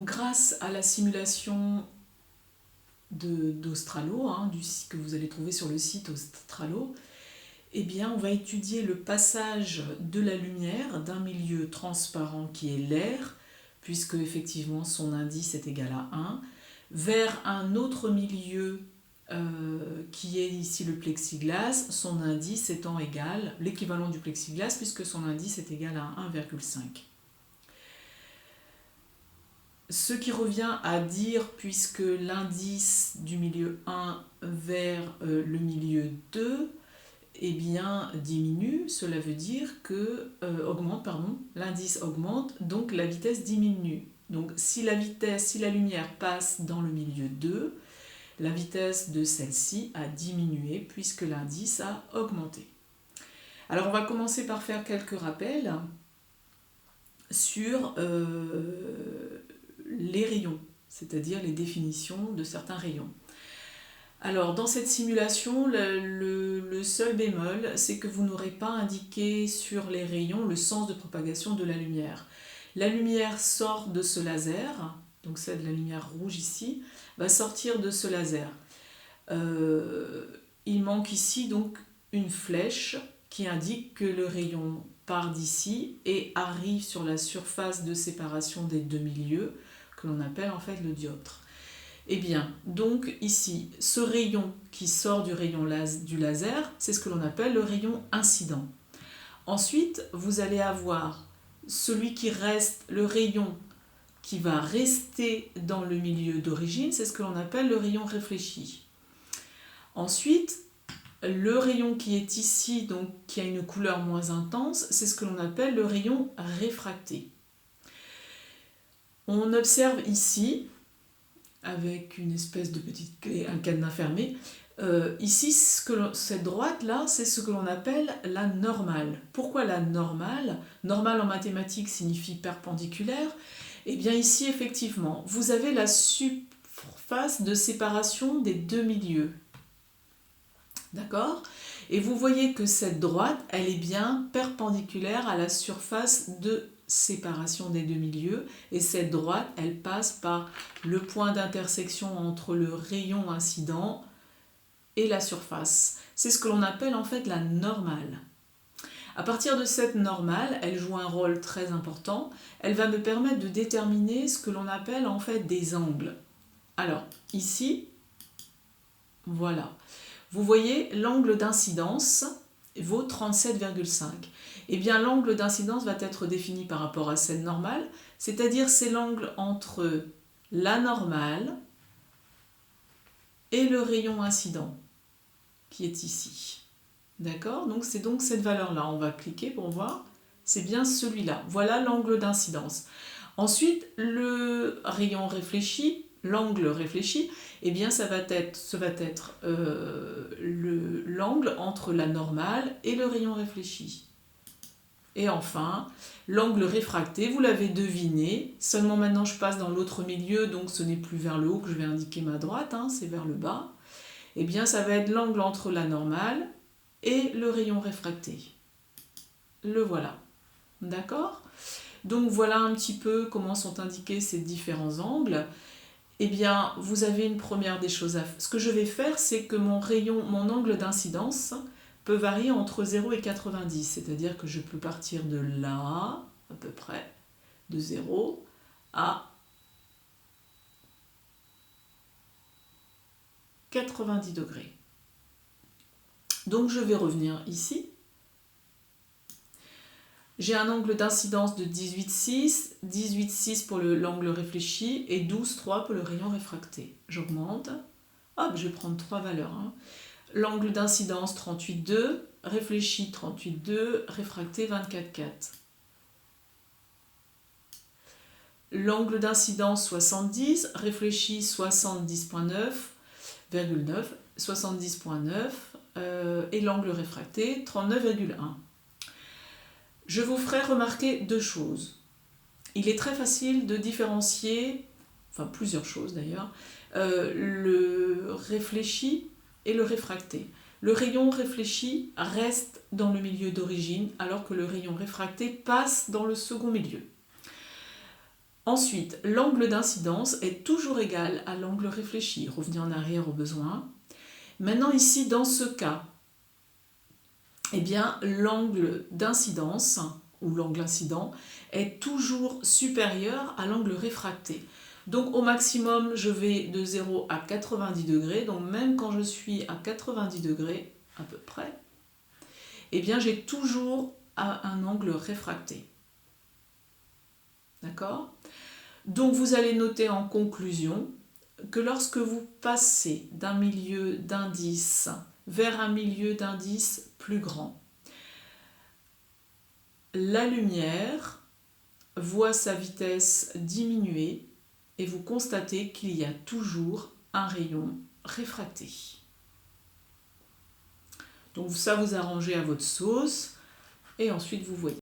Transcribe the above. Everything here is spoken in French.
Grâce à la simulation d'Australo, que vous allez trouver sur le site Australo, eh bien, on va étudier le passage de la lumière d'un milieu transparent qui est l'air, puisque effectivement son indice est égal à 1, vers un autre milieu qui est ici le plexiglas, son indice étant égal, l'équivalent du plexiglas, puisque son indice est égal à 1,5. Ce qui revient à dire, puisque l'indice du milieu 1 vers le milieu 2 eh bien, diminue, cela veut dire que l'indice augmente, donc la vitesse diminue. Donc si la lumière passe dans le milieu 2, la vitesse de celle-ci a diminué puisque l'indice a augmenté. Alors on va commencer par faire quelques rappels sur les rayons, c'est-à-dire les définitions de certains rayons. Alors dans cette simulation, le seul bémol, c'est que vous n'aurez pas indiqué sur les rayons le sens de propagation de la lumière. La lumière sort de ce laser, donc celle de la lumière rouge ici, va sortir de ce laser. Il manque ici donc une flèche qui indique que le rayon part d'ici et arrive sur la surface de séparation des deux milieux, que l'on appelle en fait le dioptre. Eh bien, donc ici, ce rayon qui sort du rayon du laser, c'est ce que l'on appelle le rayon incident. Ensuite, vous allez avoir celui qui reste, le rayon qui va rester dans le milieu d'origine, c'est ce que l'on appelle le rayon réfléchi. Ensuite, le rayon qui est ici, donc qui a une couleur moins intense, c'est ce que l'on appelle le rayon réfracté. On observe ici, avec une espèce de petite clé, un cadenas fermé, ici, cette droite-là, c'est ce que l'on appelle la normale. Pourquoi la normale? Normale en mathématiques signifie perpendiculaire. Et bien ici, effectivement, vous avez la surface de séparation des deux milieux. D'accord? Et vous voyez que cette droite, elle est bien perpendiculaire à la surface de séparation des deux milieux. Et cette droite, elle passe par le point d'intersection entre le rayon incident et la surface. C'est ce que l'on appelle en fait la normale. À partir de cette normale, elle joue un rôle très important. Elle va me permettre de déterminer ce que l'on appelle en fait des angles. Alors, ici, voilà. Vous voyez, l'angle d'incidence vaut 37,5. Eh bien, l'angle d'incidence va être défini par rapport à cette normale, c'est-à-dire c'est l'angle entre la normale et le rayon incident qui est ici. D'accord? Donc c'est donc cette valeur-là. On va cliquer pour voir. C'est bien celui-là. Voilà l'angle d'incidence. Ensuite, le rayon réfléchi, l'angle réfléchi, eh bien ça va être l'angle entre la normale et le rayon réfléchi. Et enfin, l'angle réfracté, vous l'avez deviné, seulement maintenant je passe dans l'autre milieu, donc ce n'est plus vers le haut que je vais indiquer ma droite, c'est vers le bas. Eh bien ça va être l'angle entre la normale et le rayon réfracté. Le voilà. D'accord? Donc voilà un petit peu comment sont indiqués ces différents angles. Eh bien, vous avez une première des choses à faire. Ce que je vais faire, c'est que mon angle d'incidence peut varier entre 0 et 90. C'est-à-dire que je peux partir de là, à peu près, de 0 à 90 degrés. Donc je vais revenir ici. J'ai un angle d'incidence de 18,6, 18,6 pour l'angle réfléchi et 12,3 pour le rayon réfracté. J'augmente. Hop, je vais prendre trois valeurs. L'angle d'incidence 38,2, réfléchi 38,2, réfracté 24,4. L'angle d'incidence 70, réfléchi 70,9, 70,9 et l'angle réfracté 39,1. Je vous ferai remarquer deux choses. Il est très facile de différencier, enfin plusieurs choses d'ailleurs, le réfléchi et le réfracté. Le rayon réfléchi reste dans le milieu d'origine alors que le rayon réfracté passe dans le second milieu. Ensuite, l'angle d'incidence est toujours égal à l'angle réfléchi. Revenez en arrière au besoin. Maintenant ici, dans ce cas, eh bien, l'angle d'incidence, ou l'angle incident, est toujours supérieur à l'angle réfracté. Donc au maximum, je vais de 0 à 90 degrés. Donc même quand je suis à 90 degrés, à peu près, eh bien j'ai toujours un angle réfracté. D'accord ? Donc vous allez noter en conclusion que lorsque vous passez d'un milieu d'indice vers un milieu d'indice plus grand, la lumière voit sa vitesse diminuer et vous constatez qu'il y a toujours un rayon réfracté. Donc ça vous arrangez à votre sauce et ensuite vous voyez.